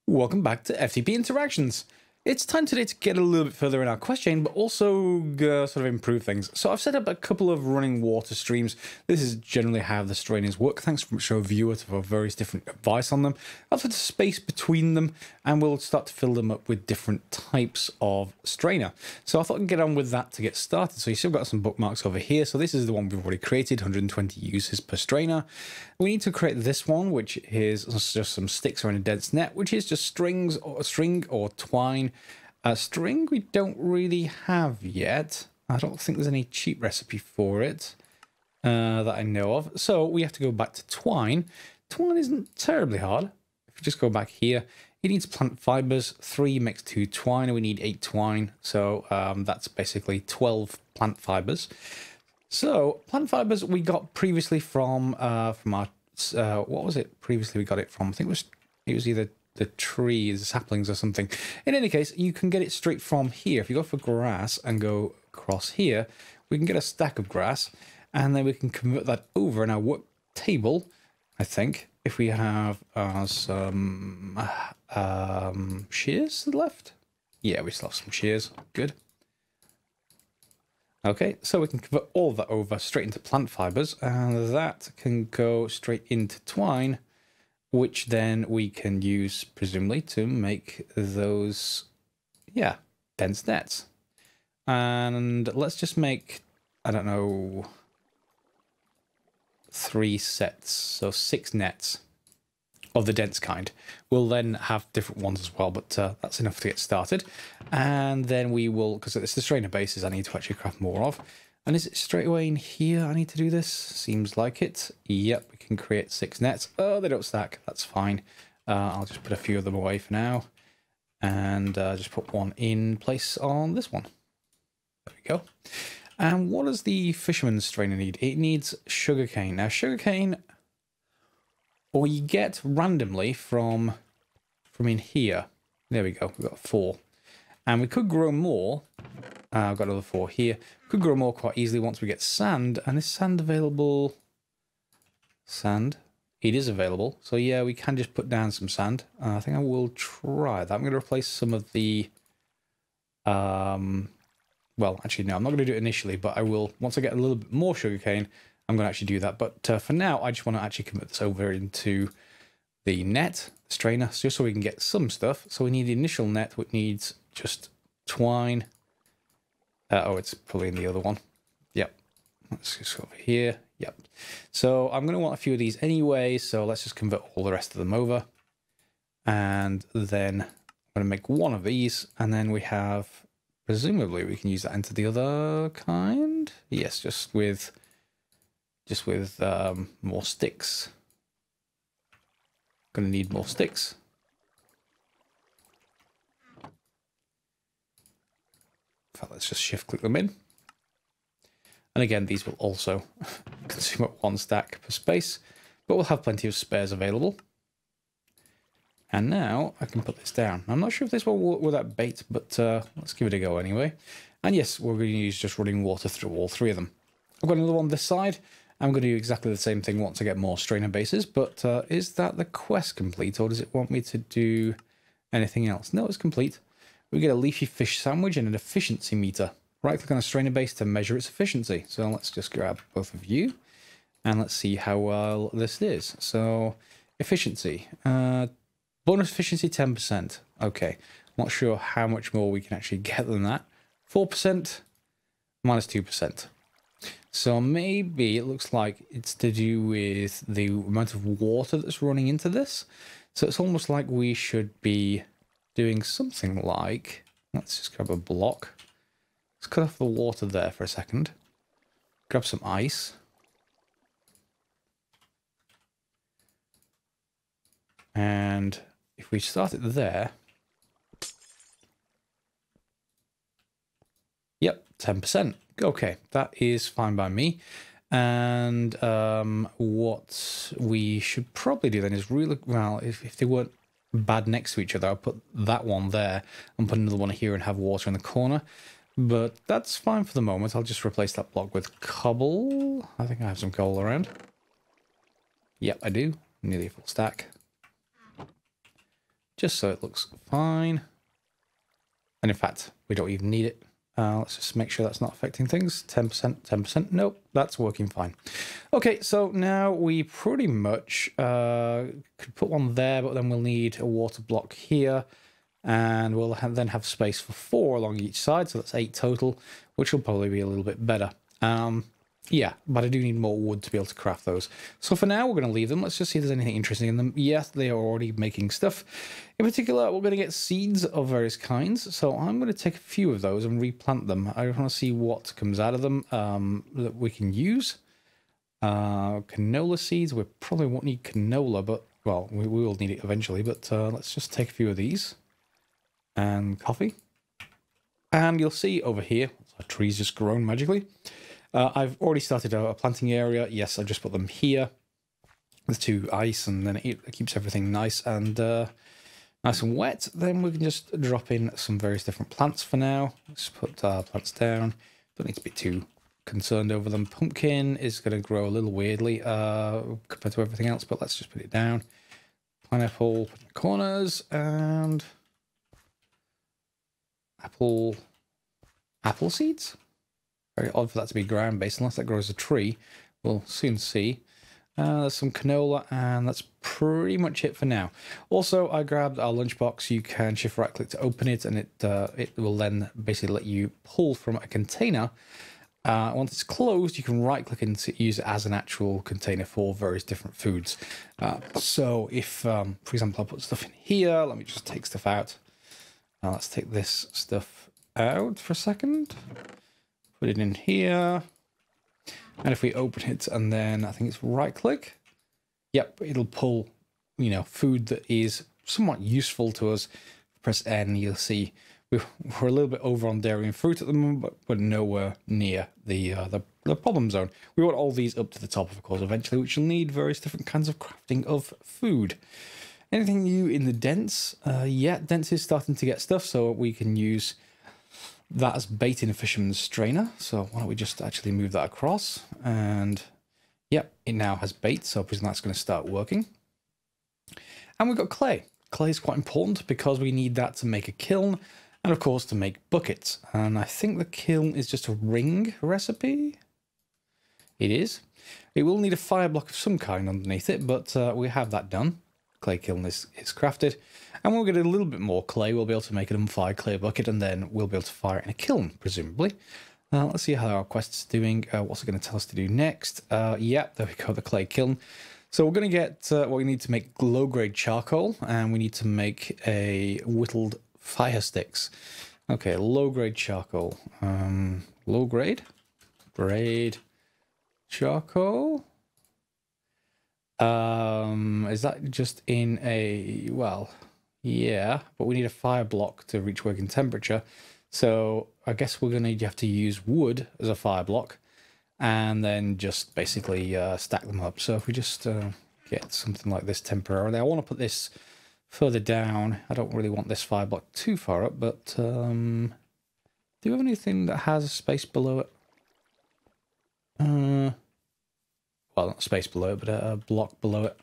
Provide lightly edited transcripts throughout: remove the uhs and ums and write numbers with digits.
Welcome back to FTB Interactions. It's time today to get a little bit further in our quest chain, but also sort of improve things. So I've set up a couple of running water streams. This is generally how the strainers work. Thanks for show viewers for various different advice on them. I've put a space between them, and we'll start to fill them up with different types of strainer. So I thought I'd get on with that to get started. So you still got some bookmarks over here. So this is the one we've already created, 120 uses per strainer. We need to create this one, which is just some sticks or in a dense net, which is just strings or string or twine. String we don't really have yet. I don't think there's any cheap recipe for it that I know of. So we have to go back to twine. Twine isn't terribly hard. If we just go back here, it needs plant fibers, 3 mixed 2 twine, and we need 8 twine. So that's basically 12 plant fibers. So plant fibers we got previously from our what was it previously we got it from? I think it was either the trees, the saplings or something. In any case, you can get it straight from here. If you go for grass and go across here, we can get a stack of grass, and then we can convert that over in our work table, I think, if we have some shears left. Yeah, we still have some shears. Good. Okay, so we can convert all of that over straight into plant fibers, and that can go straight into twine, which then we can use, presumably, to make those, yeah, dense nets. And let's just make, I don't know, 3 sets, so 6 nets of the dense kind. We'll then have different ones as well, but that's enough to get started. And then we will, because it's the strainer bases I need to actually craft more of. And is it straight away in here I need to do this? Seems like it. Yep, we can create 6 nets. Oh, they don't stack. That's fine. I'll just put a few of them away for now. And just put one in place on this one. There we go. And what does the fisherman's strainer need? It needs sugarcane. Now, sugarcane, we get randomly from in here. There we go. We've got 4. And we could grow more. I've got another 4 here. Could grow more quite easily once we get sand. And is sand available? Sand. It is available. So yeah, we can just put down some sand. I think I will try that. I'm going to replace some of the... well, actually, no, I'm not going to do it initially, but I will, once I get a little bit more sugarcane, I'm going to actually do that. But for now, I just want to actually convert this over into the net, the strainer, just so we can get some stuff. So we need the initial net, which needs just twine. Oh, it's probably in the other one. Yep. Let's just go over here. Yep. So I'm going to want a few of these anyway, so let's just convert all the rest of them over. And then I'm going to make one of these, and then we have, presumably we can use that into the other kind. Yes, just with more sticks. Going to need more sticks. Let's just shift click them in. And again, these will also consume up 1 stack per space, but we'll have plenty of spares available. And now I can put this down. I'm not sure if this will work with that bait, but let's give it a go anyway. And yes, we're going to use just running water through all 3 of them. I've got another one this side. I'm going to do exactly the same thing once I get more strainer bases, but is that the quest complete, or does it want me to do anything else? No, it's complete. We get a leafy fish sandwich and an efficiency meter. Right click on a strainer base to measure its efficiency. So let's just grab both of you and let's see how well this is. So efficiency, bonus efficiency 10%. Okay, not sure how much more we can actually get than that. 4%, minus 2%. So maybe it looks like it's to do with the amount of water that's running into this. So it's almost like we should be doing something like, let's just grab a block. Let's cut off the water there for a second. Grab some ice. And if we start it there, yep, 10%. Okay, that is fine by me. And what we should probably do then is really, well, if they weren't bad next to each other, I'll put that one there and put another one here and have water in the corner. But that's fine for the moment. I'll just replace that block with cobble. I think I have some coal around. Yep, I do. Nearly a full stack. just so it looks fine. And in fact, we don't even need it. Let's just make sure that's not affecting things. 10%, 10%. Nope, that's working fine. Okay, so now we pretty much could put one there, but then we'll need a water block here. And we'll then have space for 4 along each side. So that's 8 total, which will probably be a little bit better. Yeah, but I do need more wood to be able to craft those. So for now, we're going to leave them. Let's just see if there's anything interesting in them. Yes, they are already making stuff. In particular, we're going to get seeds of various kinds. So I'm going to take a few of those and replant them. I want to see what comes out of them that we can use. Canola seeds. We probably won't need canola, but, well, we will need it eventually. But let's just take a few of these. And coffee. And you'll see over here, our trees just grown magically. I've already started a planting area. Yes, I just put them here with 2 ice, and then it keeps everything nice and wet. Then we can just drop in some various different plants for now. Let's put plants down. Don't need to be too concerned over them. Pumpkin is going to grow a little weirdly compared to everything else, but let's just put it down. Pineapple, put in the corners, and apple seeds. Very odd for that to be ground-based, unless that grows a tree. We'll soon see. There's some canola, and that's pretty much it for now. Also, I grabbed our lunchbox. You can shift right-click to open it, and it will then basically let you pull from a container. Once it's closed, you can right-click and use it as an actual container for various different foods. So if, for example, I put stuff in here, let me just take stuff out. Let's take this stuff out for a second. Put it in here. And if we open it and then I think it's right click. Yep, it'll pull, you know, food that is somewhat useful to us. Press N, you'll see we're a little bit over on dairy and fruit at the moment, but we're nowhere near the problem zone. We want all these up to the top, of course, eventually, which will need various different kinds of crafting of food. Anything new in the dents? Yeah, dents is starting to get stuff, so we can use that as bait in a fisherman's strainer. So why don't we just actually move that across? And yep, it now has bait, so I presume that's going to start working. And we've got clay. Clay is quite important because we need that to make a kiln and, of course, to make buckets. And I think the kiln is just a ring recipe. It is. It will need a fire block of some kind underneath it, but we have that done. Clay kiln is crafted. And when we get a little bit more clay, we'll be able to make an unfired clay bucket, and then we'll be able to fire it in a kiln, presumably. Let's see how our quest is doing. What's it going to tell us to do next? Yeah, there we go, the clay kiln. So we're going to get what we need to make low-grade charcoal, and we need to make a whittled fire sticks. Okay, low-grade charcoal. Low-grade? Grade charcoal? Is that just in a, well, yeah, but we need a fire block to reach working temperature. So I guess we're going to have to use wood as a fire block and then just basically stack them up. So if we just get something like this temporarily, I want to put this further down. I don't really want this fire block too far up, but do you have anything that has a space below it? Well, not space below it, but a block below it.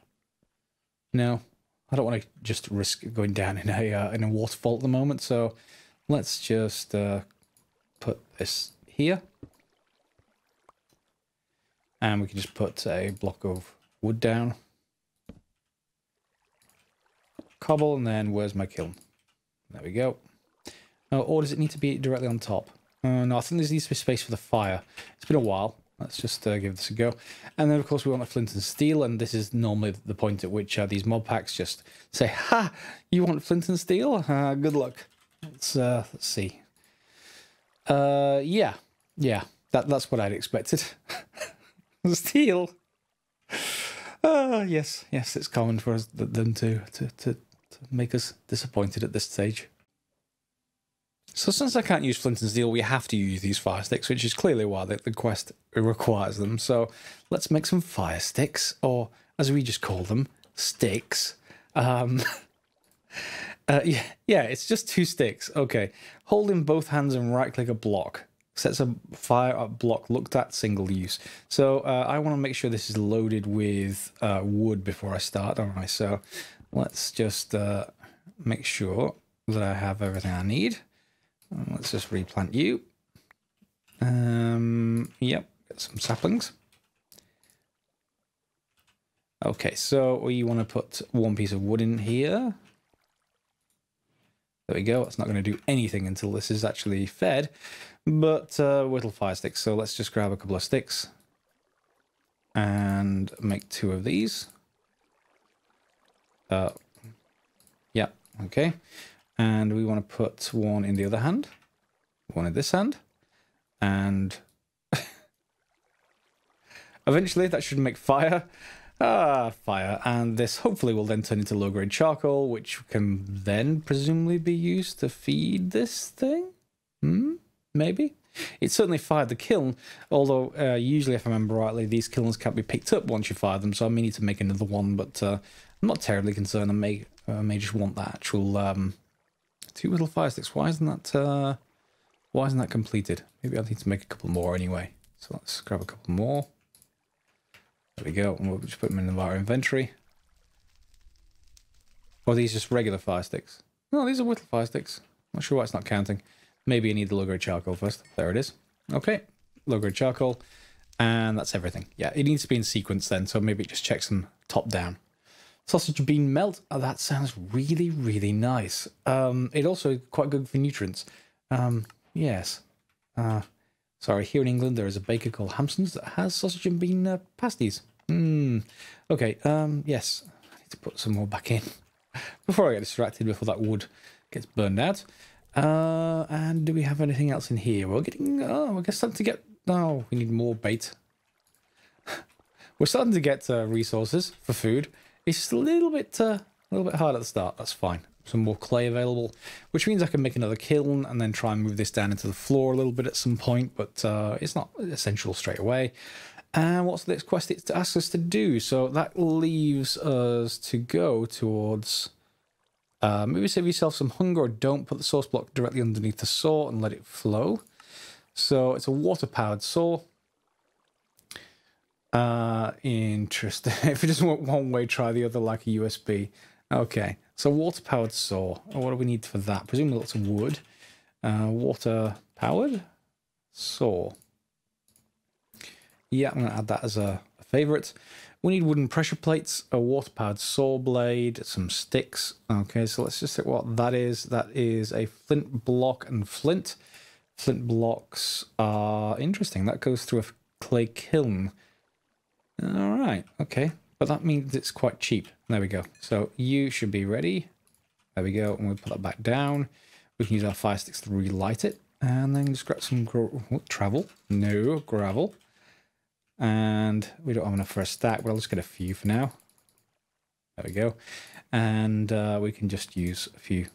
No, I don't want to just risk going down in a waterfall at the moment. So let's just put this here, and we can just put a block of wood down, cobble, and then where's my kiln? There we go. Or does it need to be directly on top? No, I think there needs to be space for the fire. It's been a while. Let's just give this a go. And then, of course, we want a flint and steel, and this is normally the point at which these mod packs just say, ha, you want flint and steel? Good luck. Let's see. Yeah, that's what I'd expected. Steel. Yes, it's common for us them to make us disappointed at this stage. So since I can't use flint and steel, we have to use these fire sticks, which is clearly why the quest requires them. So let's make some fire sticks, or as we just call them, sticks. Yeah, it's just 2 sticks. Okay, hold in both hands and right-click a block. Sets a fire block looked at single use. So I want to make sure this is loaded with wood before I start, don't I? So let's just make sure that I have everything I need. Let's just replant you. Yep, get some saplings. Okay, so we want to put one piece of wood in here. There we go. It's not going to do anything until this is actually fed, but whittle fire sticks. So let's just grab a couple of sticks and make 2 of these. Yeah, okay. And we want to put one in the other hand, one in this hand, and eventually that should make fire. Fire. And this hopefully will then turn into low-grade charcoal, which can then presumably be used to feed this thing? Maybe? It certainly fired the kiln, although usually, if I remember rightly, these kilns can't be picked up once you fire them, so I may need to make another one, but I'm not terribly concerned. I may just want that actual 2 little fire sticks. Why isn't that completed? Maybe I need to make a couple more anyway. So let's grab a couple more. There we go, and we'll just put them in our inventory. Or are these just regular fire sticks? No, these are whittle fire sticks. Not sure why it's not counting. Maybe I need the low-grade charcoal first. There it is. Okay, low-grade charcoal. And that's everything. Yeah, it needs to be in sequence then, so maybe it just checks them top down. Sausage bean melt. Oh, that sounds really, really nice. It also quite good for nutrients. Yes. Sorry, here in England there is a baker called Hampson's that has sausage and bean pasties. Okay, yes. I need to put some more back in before I get distracted, before that wood gets burned out. And do we have anything else in here? We're getting, I guess starting to get, we need more bait. We're starting to get resources for food. It's just a little bit hard at the start. That's fine. Some more clay available, which means I can make another kiln and then try and move this down into the floor a little bit at some point, but it's not essential straight away. And what's the next quest it asks us to do? So that leaves us to go towards maybe save yourself some hunger, or don't put the source block directly underneath the saw and let it flow. So it's a water-powered saw. Interesting. If you just want one way, try the other like a USB. Okay, so water-powered saw. What do we need for that? Presumably lots of wood. Water-powered saw. Yeah, I'm going to add that as a favourite. We need wooden pressure plates, a water-powered saw blade, some sticks. Okay, so let's just see what that is. That is a flint block and flint. Flint blocks are interesting. That goes through a clay kiln. All right, okay. But that means it's quite cheap. There we go. So you should be ready. There we go. And we'll put that back down. We can use our fire sticks to relight it. And then just grab some gravel. And we don't have enough for a stack, but I'll just get a few for now. There we go. And we can just use a few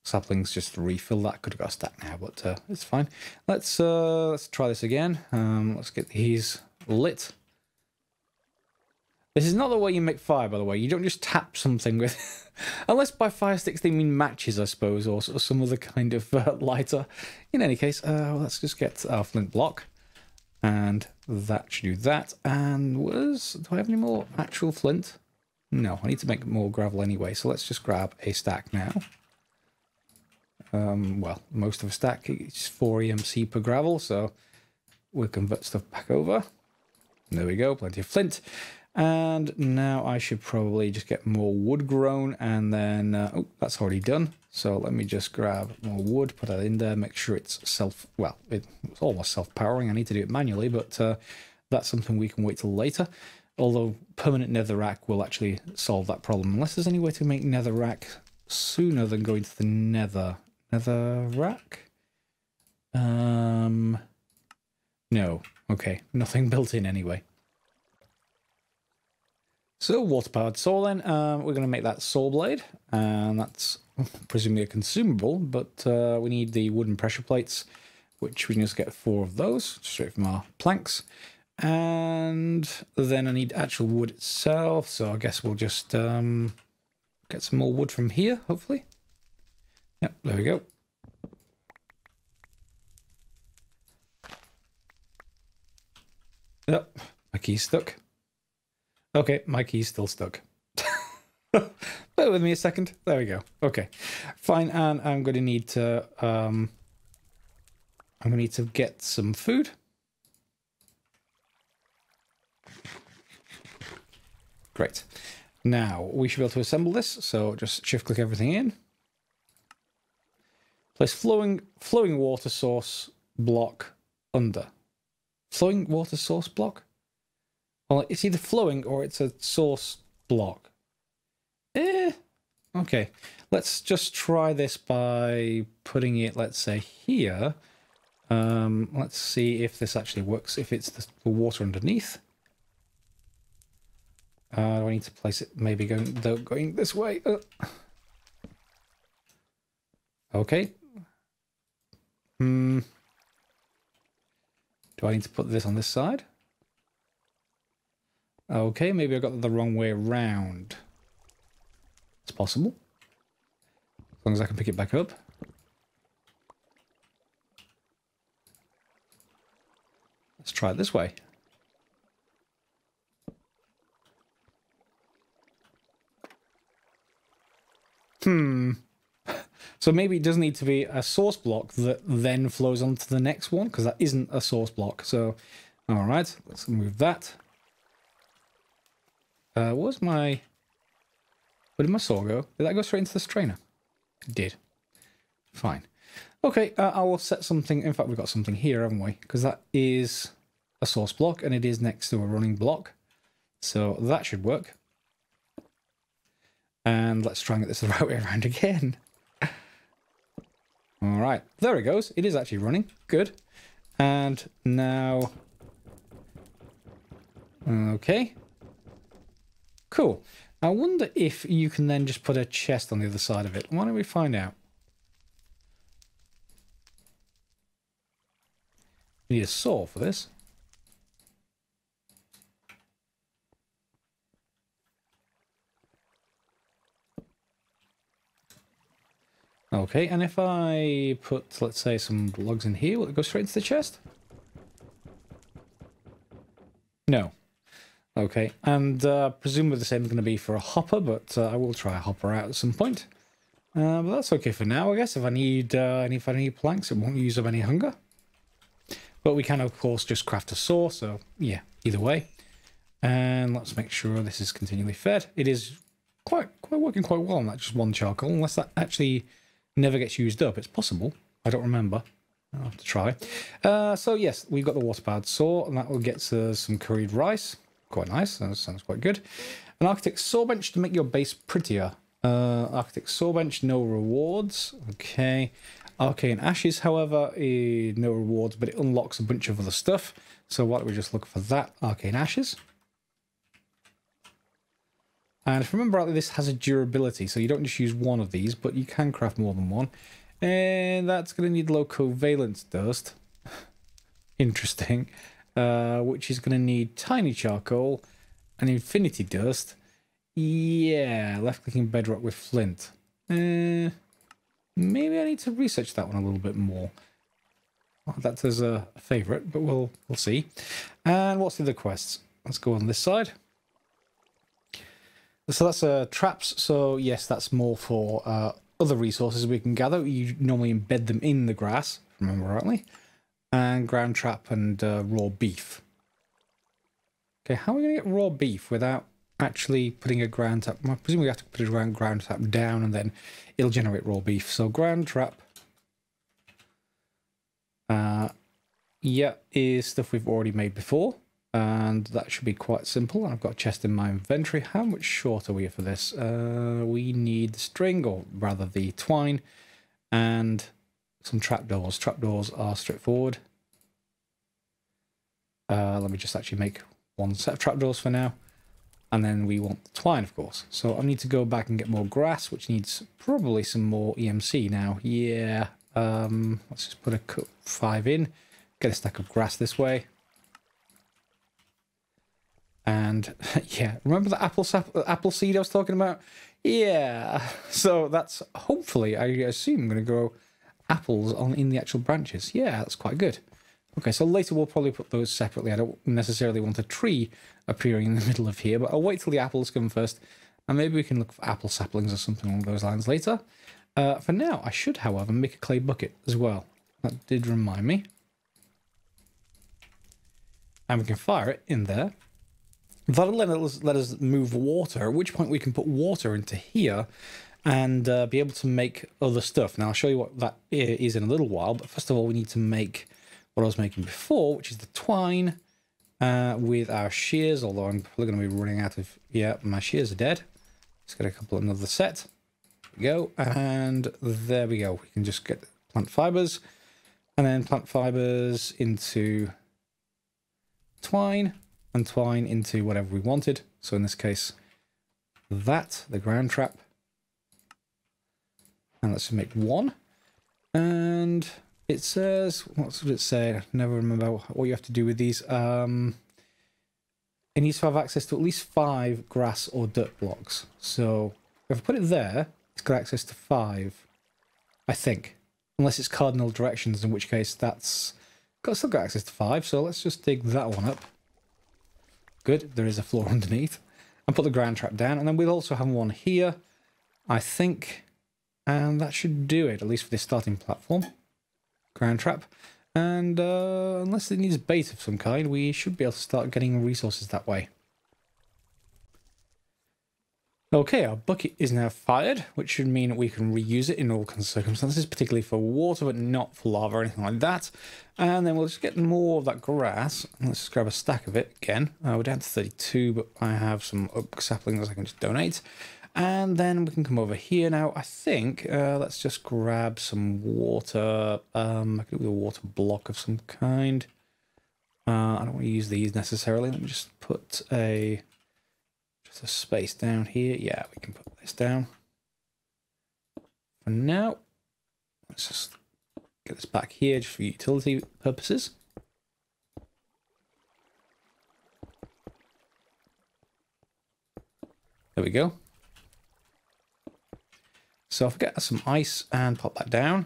saplings just to refill that. Could have got a stack now, but it's fine. Let's try this again. Let's get these lit. This is not the way you make fire, by the way. You don't just tap something with... Unless by fire sticks they mean matches, I suppose, or some other kind of lighter. In any case, let's just get our flint block. And that should do that. And do I have any more actual flint? No, I need to make more gravel anyway. So let's just grab a stack now. Well, most of a stack. It's 4 EMC per gravel, so we'll convert stuff back over. There we go, plenty of flint. And now I should probably just get more wood grown, and then, oh, that's already done. So let me just grab more wood, put that in there, make sure it's it's almost self-powering. I need to do it manually, but that's something we can wait till later. Although permanent netherrack will actually solve that problem, unless there's any way to make netherrack sooner than going to the nether. Netherrack? No. Okay, nothing built in anyway. So, water-powered saw then. We're going to make that saw blade, and that's presumably a consumable, but we need the wooden pressure plates, which we can just get 4 of those, straight from our planks. And then I need actual wood itself, so I guess we'll just get some more wood from here, hopefully. Yep, there we go. Yep, my key's stuck. Okay, my key's still stuck. Bear with me a second. There we go. Okay, fine. And I'm going to need to get some food. Great. Now we should be able to assemble this. So just shift click everything in. Place flowing water source block under. Flowing water source block? Well, it's either flowing or it's a source block. Okay. Let's just try this by putting it, let's say, here. Let's see if this actually works, if it's the water underneath. Do I need to place it maybe going this way? Okay. Do I need to put this on this side? Okay, maybe I got the wrong way around. It's possible. As long as I can pick it back up. Let's try it this way. So maybe it does need to be a source block that then flows onto the next one, because that isn't a source block. So, all right, let's move that. Where did my saw go? Did that go straight into the strainer? It did. Fine. Okay, I will set something. In fact, we've got something here, haven't we? Because that is a source block, and it is next to a running block. So that should work. And let's try and get this the right way around again. All right, there it goes. It is actually running. Good. And now... Okay. Cool. I wonder if you can then just put a chest on the other side of it. Why don't we find out? We need a saw for this. Okay, and if I put, let's say, some logs in here, will it go straight into the chest? No. Okay, and presumably the same is going to be for a hopper, but I will try a hopper out at some point. But that's okay for now, I guess. If I need planks, it won't use up any hunger. But we can, of course, just craft a saw, so yeah, either way. And let's make sure this is continually fed. It is quite working quite well on that just one charcoal, unless that actually never gets used up. It's possible. I don't remember. I'll have to try. So yes, we've got the water-powered saw, and that will get us some curried rice. Quite nice. That sounds quite good. An architect's saw bench to make your base prettier. Architect's saw bench, no rewards. Okay. Arcane ashes, however, no rewards, but it unlocks a bunch of other stuff. So why don't we just look for that? Arcane ashes. And if I remember rightly, this has a durability, so you don't just use one of these, but you can craft more than one. And that's going to need low covalence dust. Interesting. Which is going to need tiny charcoal and infinity dust. Yeah, left-clicking bedrock with flint. Maybe I need to research that one a little bit more. Well, that's as a favourite, but we'll see. And what's the other quests? Let's go on this side. So that's traps. So yes, that's more for other resources we can gather. You normally embed them in the grass, if I remember rightly. And ground trap and raw beef. Okay, how are we going to get raw beef without actually putting a ground trap? I presume we have to put a ground trap down and then it'll generate raw beef. So ground trap, yeah, is stuff we've already made before. And that should be quite simple. I've got a chest in my inventory. How much short are we for this? We need the string, or rather the twine, and some trapdoors. Trapdoors are straightforward. Let me just actually make one set of trapdoors for now. And then we want the twine, of course. So I need to go back and get more grass, which needs probably some more EMC now. Yeah. Let's just put a 5 in. Get a stack of grass this way. And yeah, remember the apple seed I was talking about? Yeah. So that's hopefully, I assume, going to grow apples in the actual branches. Yeah, that's quite good. Okay, so later we'll probably put those separately. I don't necessarily want a tree appearing in the middle of here, but I'll wait till the apples come first. And maybe we can look for apple saplings or something along those lines later. For now, I should, however, make a clay bucket as well. That did remind me. And we can fire it in there. That'll let us move water, at which point we can put water into here and be able to make other stuff. Now, I'll show you what that is in a little while, but first of all, we need to make what I was making before, which is the twine with our shears, although I'm probably going to be running out of... Yeah, my shears are dead. Let's get a couple another set. There we go, and there we go. We can just get plant fibers, and then plant fibers into twine, and twine into whatever we wanted. So in this case, that, the ground trap. And let's just make one. And it says, what does it say? I never remember what you have to do with these. It needs to have access to at least 5 grass or dirt blocks. So if I put it there, it's got access to 5, I think. Unless it's cardinal directions, in which case that's still got access to 5. So let's just dig that one up. Good, there is a floor underneath. And put the ground trap down. And then we'll also have one here, I think. And that should do it, at least for this starting platform. Ground trap. And unless it needs bait of some kind, we should be able to start getting resources that way. Okay, our bucket is now fired, which should mean we can reuse it in all kinds of circumstances, particularly for water, but not for lava or anything like that. And then we'll just get more of that grass. Let's just grab a stack of it again. We're down to 32, but I have some oak saplings I can just donate. And then we can come over here now. I think, let's just grab some water. I could do with a water block of some kind. I don't want to use these necessarily. Let me just put a space down here. Yeah, we can put this down. For now, let's just get this back here just for utility purposes. There we go. So if I get some ice and pop that down,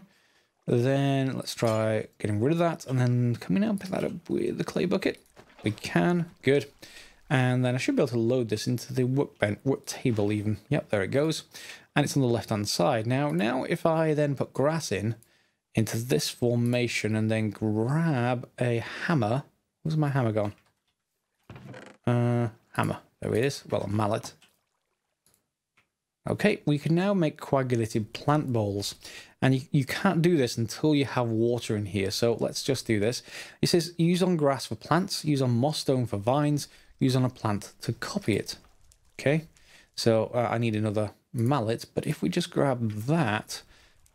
then let's try getting rid of that. And then can we now pick that up with the clay bucket? We can. Good. And then I should be able to load this into the work table even. Yep, there it goes. And it's on the left-hand side. Now if I then put grass into this formation and then grab a hammer. Where's my hammer gone? Hammer. There it is. Well, a mallet. Okay, we can now make coagulated plant bowls. And you can't do this until you have water in here. So let's just do this. It says use on grass for plants, use on moss stone for vines, use on a plant to copy it. Okay, so I need another mallet, but if we just grab that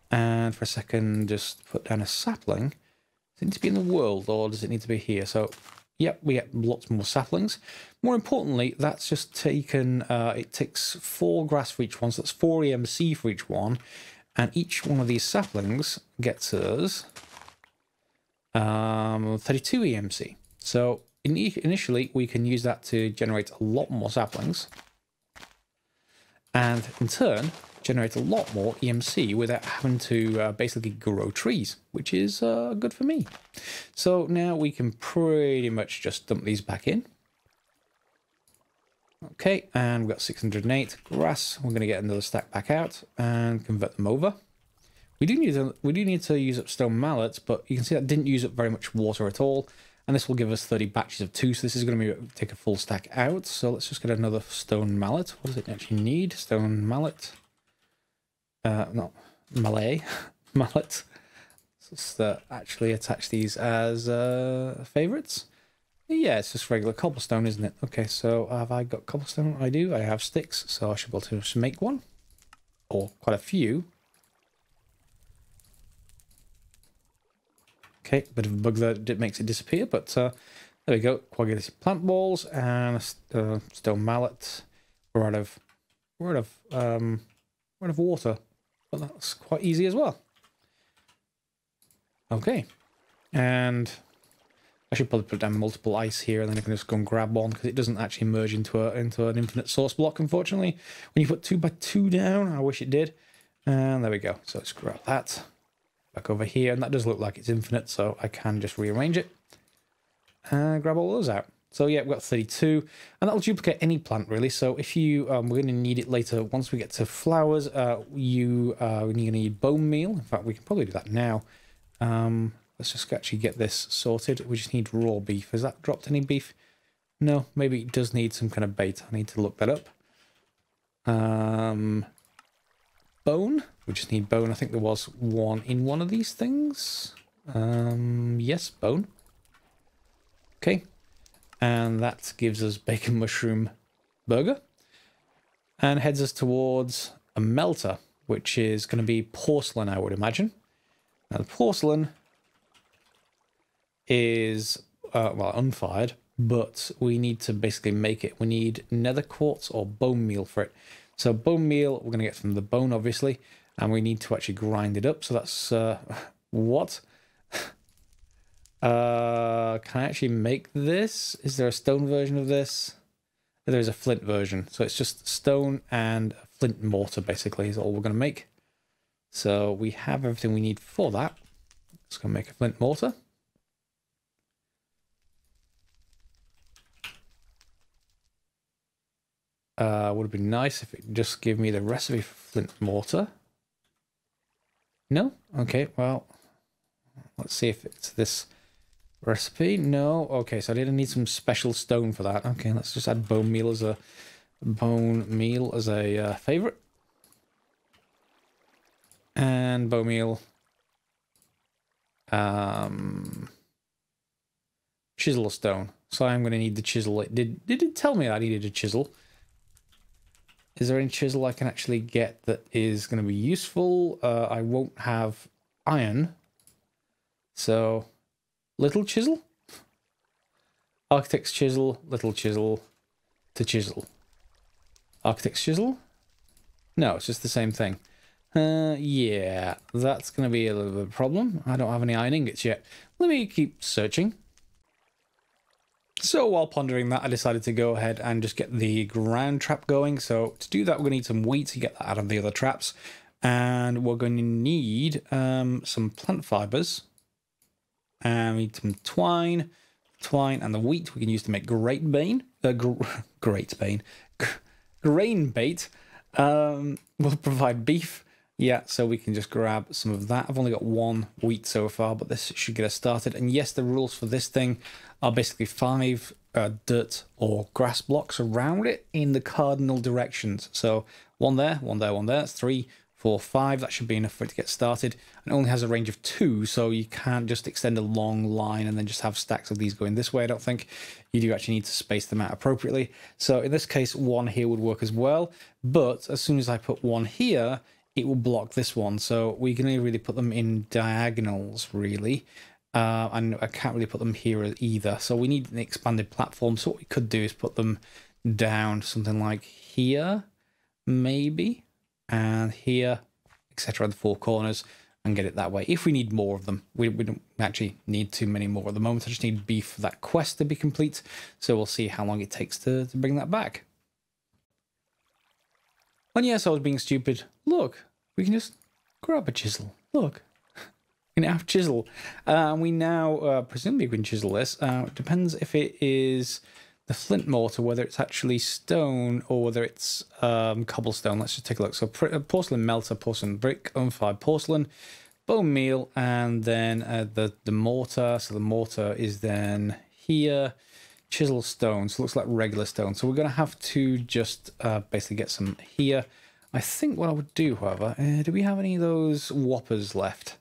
and for a second just put down a sapling, does it need to be in the world or does it need to be here? So yep, we get lots more saplings. More importantly, that's just taken, it takes 4 grass for each one, so that's 4 EMC for each one, and each one of these saplings gets us 32 EMC. So initially, we can use that to generate a lot more saplings, and in turn, generate a lot more EMC without having to basically grow trees, which is good for me. So now we can pretty much just dump these back in. Okay, and we've got 608 grass. We're going to get another stack back out and convert them over. We do need to use up stone mallets, but you can see that didn't use up very much water at all. And this will give us 30 batches of 2, so this is going to take a full stack out. So let's just get another stone mallet. What does it actually need? Stone mallet. No, mallet. Mallet. Let's actually attach these as favorites. Yeah, it's just regular cobblestone, isn't it? Okay, so have I got cobblestone? I do. I have sticks, so I should be able to just make one. Or quite a few. Okay, bit of a bug that makes it disappear, but there we go. Coagulated plant balls and a stone mallet. We're out of water, but that's quite easy as well. Okay, and I should probably put down multiple ice here, and then I can just go and grab one because it doesn't actually merge into an infinite source block, unfortunately. When you put 2 by 2 down, I wish it did. And there we go. So let's grab that. Back over here, and that does look like it's infinite, so I can just rearrange it and grab all those out. So yeah, we've got 32, and that'll duplicate any plant really. So if you, we're going to need it later once we get to flowers. You're going to need bone meal. In fact, we can probably do that now. Let's just actually get this sorted. We just need raw beef. Has that dropped any beef? No, maybe it does need some kind of bait. I need to look that up. Bone. We just need bone. I think there was one in one of these things. Yes, bone. Okay. And that gives us bacon mushroom burger. And heads us towards a melter, which is going to be porcelain, I would imagine. Now, the porcelain is, well, unfired, but we need to basically make it. We need nether quartz or bone meal for it. So bone meal, we're going to get from the bone, obviously, and we need to actually grind it up. So that's, what? Can I actually make this? Is there a stone version of this? There's a flint version. So it's just stone and a flint mortar, basically, is all we're going to make. So we have everything we need for that. Let's go make a flint mortar. Would have been nice if it just gave me the recipe for flint mortar. No? Okay, well, let's see if it's this recipe. No? Okay, so I didn't need some special stone for that. Okay, let's just add bone meal as a favorite. And bone meal. Chisel or stone. So I'm going to need the chisel. Did it tell me I needed a chisel? Is there any chisel I can actually get that is going to be useful? I won't have iron. So, little chisel? Architect's chisel, little chisel, to chisel. Architect's chisel? No, it's just the same thing. Yeah, that's going to be a little bit of a problem. I don't have any iron ingots yet. Let me keep searching. So while pondering that, I decided to go ahead and just get the ground trap going. So to do that, we're going to need some wheat to get that out of the other traps. And we're going to need some plant fibers. And we need some twine. Twine and the wheat we can use to make grain bait. We'll provide beef. Yeah, so we can just grab some of that. I've only got one wheat so far, but this should get us started. And yes, the rules for this thing are basically 5 dirt or grass blocks around it in the cardinal directions. So one there, one there, one there. That's 3, 4, 5. That should be enough for it to get started. And it only has a range of 2, so you can't just extend a long line and then just have stacks of these going this way, I don't think. You do actually need to space them out appropriately. So in this case, one here would work as well. But as soon as I put one here, it will block this one. So we can only really put them in diagonals, really. And I can't really put them here either. So we need an expanded platform. So what we could do is put them down something like here, maybe, and here, etc. at the 4 corners, and get it that way. If we need more of them, we don't actually need too many more at the moment. I just need beef for that quest to be complete. So we'll see how long it takes to bring that back. And yes, I was being stupid. Look, we can just grab a chisel. Look, we can have chisel. We now, presumably we can chisel this. It depends if it is the flint mortar, whether it's actually stone or whether it's cobblestone. Let's just take a look. So porcelain melter, porcelain brick, unfired porcelain, bone meal, and then the mortar. So the mortar is then here. Chisel stone, so it looks like regular stone. So we're going to have to just basically get some here. I think what I would do, however, do we have any of those whoppers left?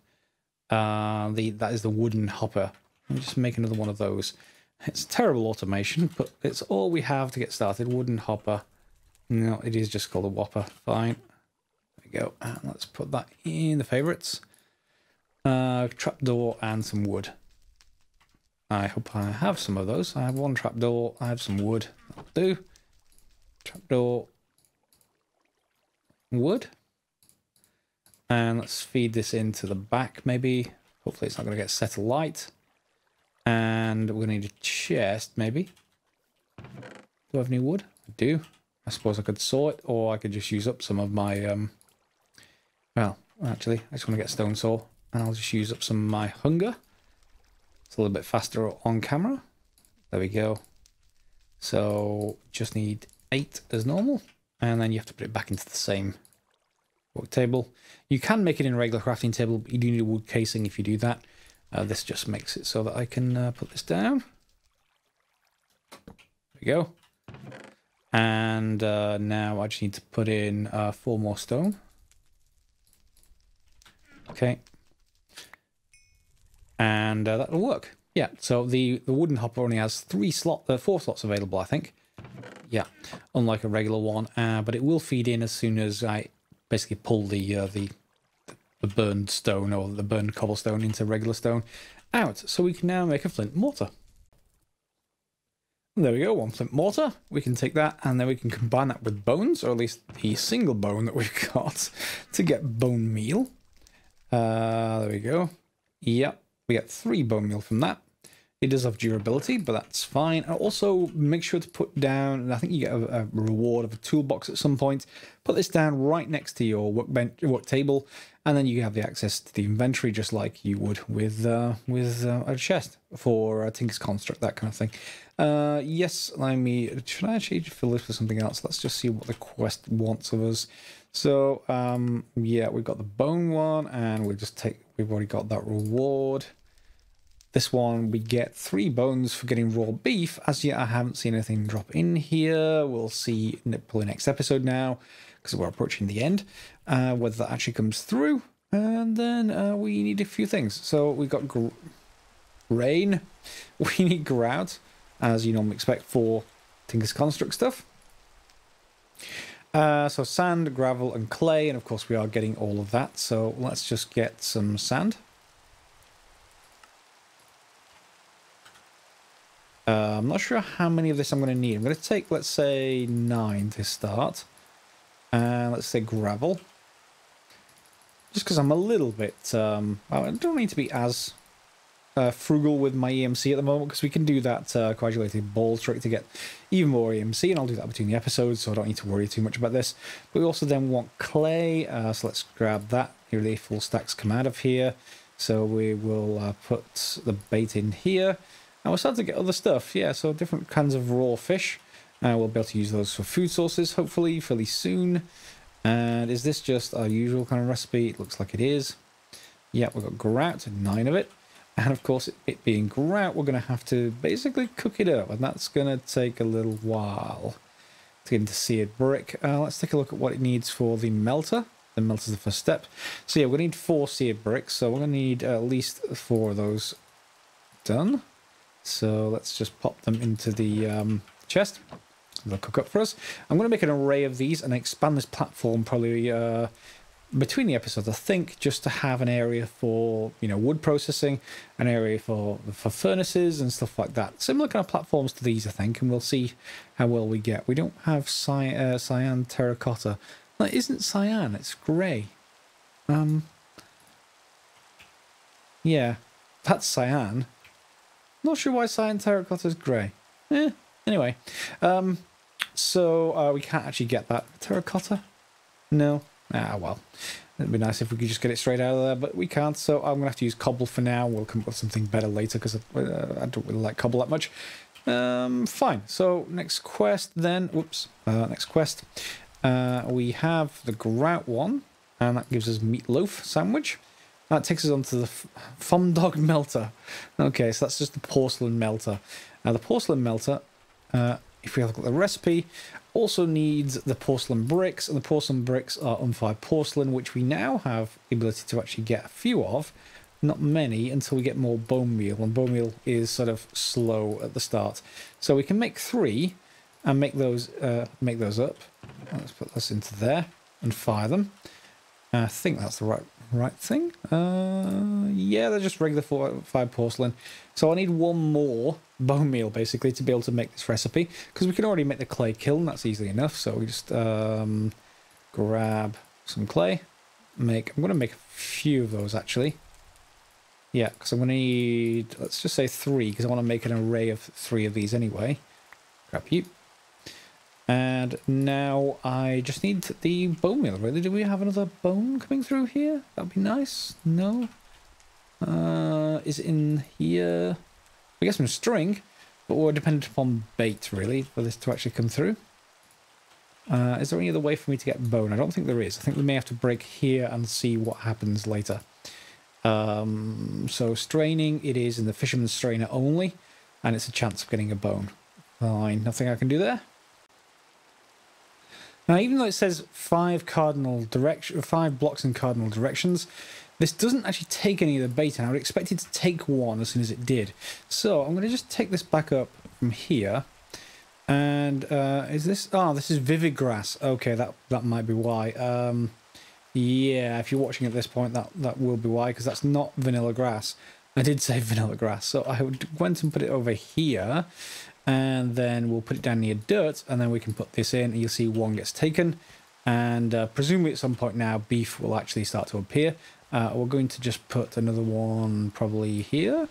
That is the wooden hopper. Let me just make another one of those. It's terrible automation, but it's all we have to get started. Wooden hopper. No, it is just called a whopper. Fine. There we go. And let's put that in the favorites. Trapdoor and some wood. I hope I have some of those. I have one trapdoor. I have some wood. That'll do. Trapdoor. Wood. And let's feed this into the back, maybe. Hopefully it's not going to get set alight. And we're going to need a chest, maybe. Do I have any wood? I do. I suppose I could saw it, or I could just use up some of my... Well, actually, I just want to get a stone saw. And I'll just use up some of my hunger. It's a little bit faster on camera. There we go. So just need 8 as normal, and then you have to put it back into the same work table. You can make it in a regular crafting table, but you do need a wood casing if you do that. This just makes it so that I can put this down. There we go. And now I just need to put in 4 more stone. Okay. And that'll work. Yeah, so the wooden hopper only has 4 slots available, I think. Yeah, unlike a regular one. But it will feed in as soon as I basically pull the burned stone or the burned cobblestone into regular stone out. So we can now make a flint mortar. There we go, 1 flint mortar. We can take that and then we can combine that with bones, or at least the single bone that we've got, to get bone meal. There we go. Yep, we get 3 bone meal from that. It does have durability, but that's fine. And also make sure to put down, and I think you get a reward of a toolbox at some point. Put this down right next to your work table, and then you have the access to the inventory just like you would with a chest for Tinker's Construct, that kind of thing. Yes, should I actually fill this with something else? Let's just see what the quest wants of us. So, yeah, we've got the bone one, and we've already got that reward. This one, we get 3 bones for getting raw beef. As yet, I haven't seen anything drop in here. We'll see probably next episode now, because we're approaching the end, whether that actually comes through. And then we need a few things. So we've got rain. We need grout, as you normally expect for Tinker's Construct stuff. So sand, gravel, and clay, and of course we are getting all of that. So let's just get some sand. I'm not sure how many of this I'm going to need. I'm going to take, let's say, 9 to start. And let's say gravel. Just because I'm a little bit... I don't need to be as frugal with my EMC at the moment, because we can do that coagulated ball trick to get even more EMC, and I'll do that between the episodes, so I don't need to worry too much about this. But we also then want clay, so let's grab that. Nearly full stacks come out of here. So we will put the bait in here. And we're starting to get other stuff, yeah, so different kinds of raw fish. We'll be able to use those for food sources, hopefully, fairly soon. And is this just our usual kind of recipe? It looks like it is. Yeah, we've got grout, 9 of it. And of course, it being grout, we're going to have to basically cook it up. And that's going to take a little while to get into seared brick. Let's take a look at what it needs for the melter. The melter is the first step. So yeah, we're going to need 4 seared bricks. So we're going to need at least 4 of those done. So let's just pop them into the chest. They'll cook up for us. I'm going to make an array of these and expand this platform probably between the episodes, I think, just to have an area for, you know, wood processing, an area for furnaces and stuff like that. Similar kind of platforms to these, I think, and we'll see how well we get. We don't have cyan terracotta. No, it isn't cyan, it's grey. Yeah, that's cyan. Not sure why cyan terracotta is grey. Anyway, so we can't actually get that terracotta. No. Well, it'd be nice if we could just get it straight out of there, but we can't. So I'm gonna have to use cobble for now. We'll come up with something better later, because I don't really like cobble that much. Fine. So next quest then. Whoops. Next quest. We have the grout one, and that gives us meatloaf sandwich. That takes us on to the Fun Dog Melter. Okay, so that's just the porcelain melter. Now, the porcelain melter, if we have a look at the recipe, also needs the porcelain bricks, and the porcelain bricks are unfired porcelain, which we now have the ability to actually get a few of. Not many until we get more bone meal, and bone meal is sort of slow at the start. So we can make 3 and make those up. Let's put this into there and fire them. I think that's the right thing. Yeah, they're just regular fired porcelain. So I need 1 more bone meal basically to be able to make this recipe, because we can already make the clay kiln. That's easily enough. So we just grab some clay. I'm going to make a few of those actually. Yeah, because I'm going to need, let's just say 3, because I want to make an array of 3 of these anyway. Grab you. And now I just need the bone meal, really. Do we have another bone coming through here? That'd be nice. No? Is it in here? I guess some string. but we're dependent upon bait, really, for this to actually come through. Is there any other way for me to get bone? I don't think there is. I think we may have to break here and see what happens later. So straining, it is in the fisherman's strainer only, and it's a chance of getting a bone. Fine, nothing I can do there. Now, even though it says 5 blocks in cardinal directions, this doesn't actually take any of the bait, and I would expect it to take one as soon as it did. So I'm going to just take this back up from here. And is this... Oh, this is vivid grass. Okay, that might be why. Yeah, if you're watching at this point, that will be why, because that's not vanilla grass. I did say vanilla grass. So I went and put it over here, and then we'll put it down near dirt, and then we can put this in, and you'll see one gets taken. And presumably at some point now, beef will actually start to appear. We're going to just put another one probably here.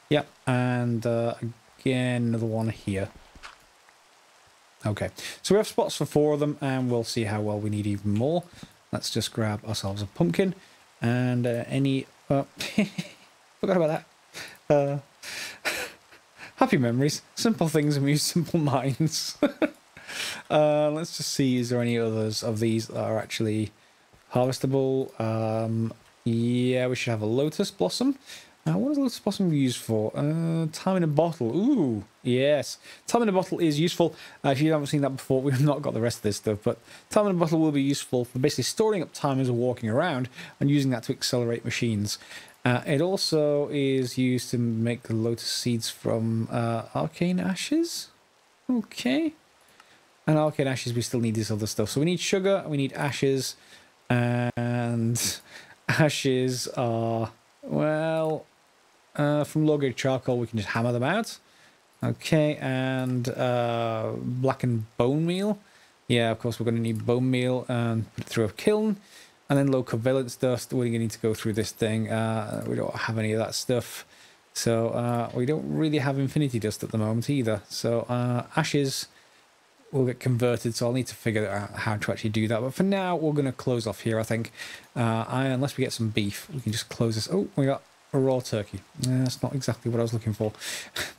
Yep, and again, another one here. Okay, so we have spots for 4 of them, and we'll see how well we need even more. Let's just grab ourselves a pumpkin, and any... forgot about that. Happy memories. Simple things amuse simple minds. Let's just see, is there any others of these that are actually harvestable? Yeah, we should have a lotus blossom. What is lotus blossom used for? Time in a bottle. Ooh, yes. Time in a bottle is useful. If you haven't seen that before, we've not got the rest of this stuff, but time in a bottle will be useful for basically storing up time as we're walking around and using that to accelerate machines. It also is used to make the lotus seeds from arcane ashes. Okay. And arcane ashes, we still need this other stuff. So we need sugar, we need ashes, and ashes are, well... from low-grade charcoal, we can just hammer them out. Okay, and blackened bone meal. Yeah, of course, we're going to need bone meal and put it through a kiln. And then low covalence dust. We're going to need to go through this thing. We don't have any of that stuff. So we don't really have infinity dust at the moment either. So ashes will get converted. So I'll need to figure out how to actually do that. But for now, we're going to close off here, I think. Unless we get some beef, we can just close this. Oh, we got a raw turkey. That's not exactly what I was looking for.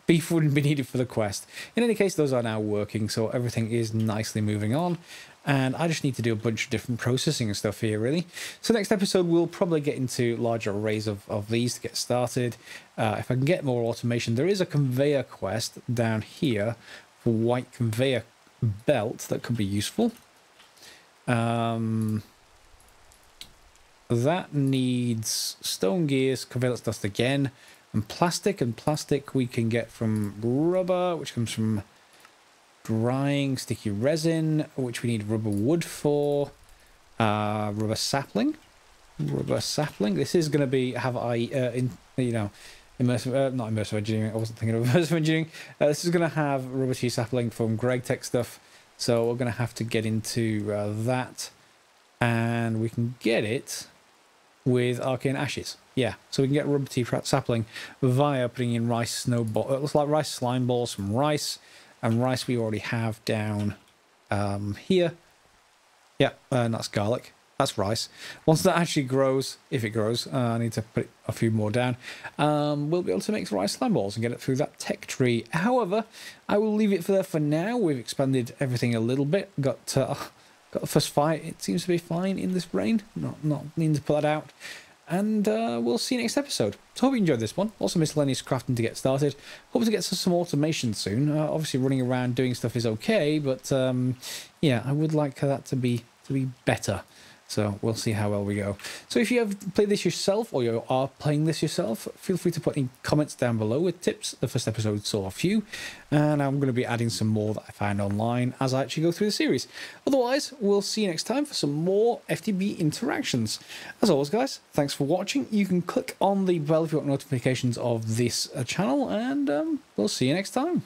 Beef wouldn't be needed for the quest. In any case, those are now working, so everything is nicely moving on. And I just need to do a bunch of different processing and stuff here, really. So next episode, we'll probably get into larger arrays of these to get started. If I can get more automation, there is a conveyor quest down here for white conveyor belt that could be useful. That needs stone gears, conveyor dust again, and plastic. And plastic we can get from rubber, which comes from drying sticky resin, which we need rubber wood for. Rubber sapling. This is going to be immersive, not immersive engineering. I wasn't thinking of immersive engineering. This is going to have rubber tea sapling from Greg Tech stuff. So we're going to have to get into that, and we can get it with arcane ashes. Yeah, so we can get rubber tea sapling via putting in rice snowball. It looks like rice slime balls from rice, and rice we already have down here. Yeah, and that's garlic. That's rice. Once that actually grows, if it grows, I need to put a few more down. We'll be able to make rice slime balls and get it through that tech tree. However, I will leave it for there for now. We've expanded everything a little bit. Got the first fight. It seems to be fine in this rain. Not needing to put that out. And we'll see you next episode. So hope you enjoyed this one. Also miscellaneous crafting to get started. Hope to get some automation soon. Obviously running around doing stuff is okay, but yeah, I would like that to be better. So we'll see how well we go. So if you have played this yourself, or you are playing this yourself, feel free to put any comments down below with tips. The first episode saw a few, and I'm going to be adding some more that I found online as I actually go through the series. Otherwise, we'll see you next time for some more FTB interactions. As always, guys, thanks for watching. You can click on the bell if you want notifications of this channel, and we'll see you next time.